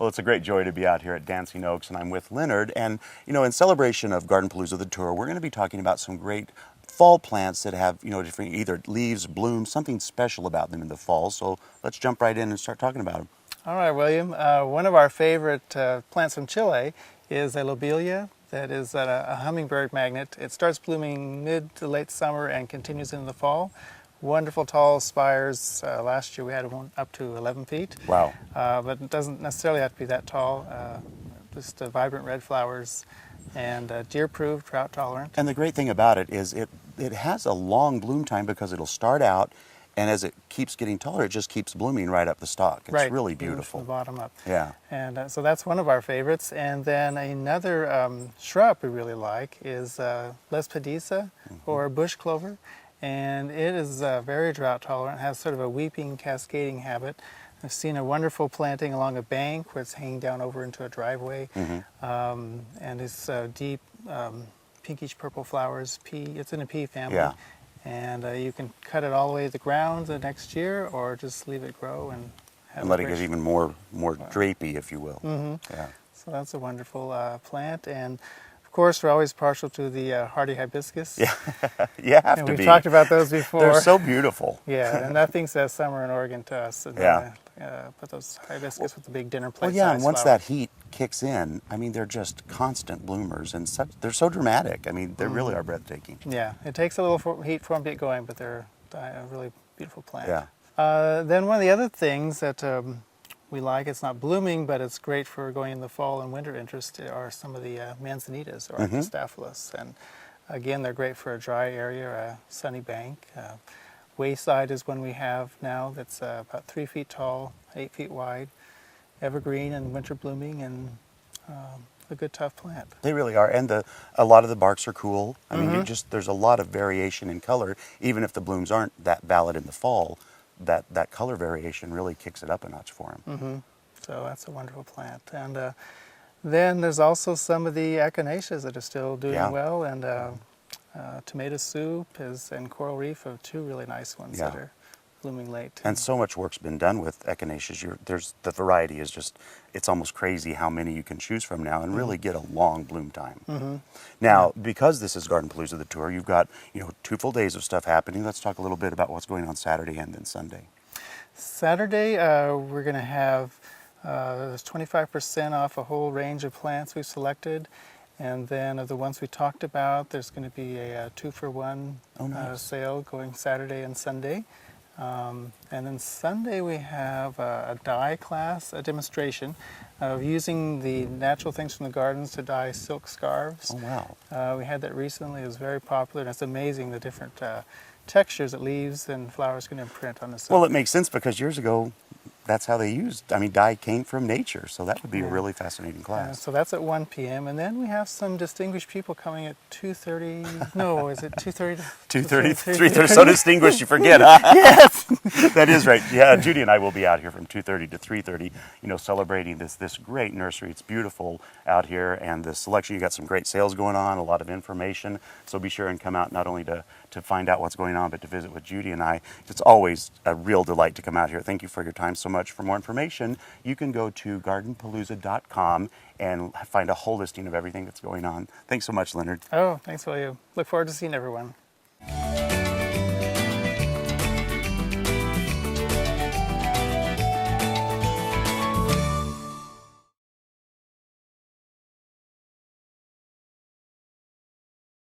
Well, it's a great joy to be out here at Dancing Oaks, and I'm with Leonard. And, you know, in celebration of Gardenpalooza, the tour, we're going to be talking about some great fall plants that have, you know, different either leaves, blooms, something special about them in the fall. So let's jump right in and start talking about them. All right, William. One of our favorite plants from Chile is a lobelia that is a hummingbird magnet. It starts blooming mid to late summer and continues into the fall. Wonderful tall spires. Last year we had one up to 11 feet. Wow. But it doesn't necessarily have to be that tall. Just vibrant red flowers and deer-proof, drought-tolerant. And the great thing about it is it has a long bloom time because it'll start out, and as it keeps getting taller, it just keeps blooming right up the stalk. It's right, really beautiful. From the bottom up. Yeah. And so that's one of our favorites. And then another shrub we really like is lespedisa, or bush clover. And it is very drought tolerant, has sort of a weeping, cascading habit. I've seen a wonderful planting along a bank where it's hanging down over into a driveway. And it's deep pinkish purple flowers. It's in a pea family. Yeah. And you can cut it all the way to the ground the next year, or just leave it grow and have And let it get even more drapey, if you will. Yeah. So that's a wonderful plant. And of course, we're always partial to the hardy hibiscus. Yeah, you have and to we've be. talked about those before. They're so beautiful. Yeah, and nothing says summer in Oregon to us. And, Yeah. But those hibiscus with the big dinner plate. Well, yeah, and once flowers. that heat kicks in, I mean, they're just constant bloomers, and they're so dramatic. I mean, they really are breathtaking. Yeah, it takes a little heat for them to get going, but they're a really beautiful plant. Yeah. Then one of the other things that we like, it's not blooming, but it's great for going in the fall and winter interest, are some of the manzanitas or Archistaphylos. And again, they're great for a dry area or a sunny bank. Wayside is one we have now that's about 3 feet tall, 8 feet wide, evergreen and winter blooming, and a good tough plant. They really are, and a lot of the barks are cool. I mean, there's a lot of variation in color, even if the blooms aren't that valid in the fall. That color variation really kicks it up a notch for them. So that's a wonderful plant. And then there's also some of the echinaceas that are still doing well, and tomato soup and coral reef are two really nice ones that are blooming late. And so much work's been done with echinaceas. The variety is just, it's almost crazy how many you can choose from now and really get a long bloom time. Now, because this is Gardenpalooza, the tour, you've got 2 full days of stuff happening. Let's talk a little bit about what's going on Saturday and then Sunday. Saturday, we're going to have 25% off a whole range of plants we've selected. And then of the ones we talked about, there's going to be a 2-for-1 sale going Saturday and Sunday. And then Sunday we have a dye class, a demonstration of using the natural things from the gardens to dye silk scarves. Oh, wow. We had that recently. It was very popular, and it's amazing the different textures that leaves and flowers can imprint on the silk. Well, it makes sense because years ago, that's how they used. I mean, dye came from nature, so that would be a really fascinating class. So that's at 1 p.m. And then we have some distinguished people coming at 2:30. No, is it 2:30? 2:30, 3:30. So distinguished, you forget, huh? Yes. That is right. Yeah, Judy and I will be out here from 2:30 to 3:30, celebrating this great nursery. It's beautiful out here, and the selection, you got some great sales going on, a lot of information. So be sure and come out not only to find out what's going on, but to visit with Judy and I. It's always a real delight to come out here. Thank you for your time so much. For more information, you can go to gardenpalooza.com and find a whole listing of everything that's going on. Thanks so much, Leonard. Oh, thanks, William. Look forward to seeing everyone.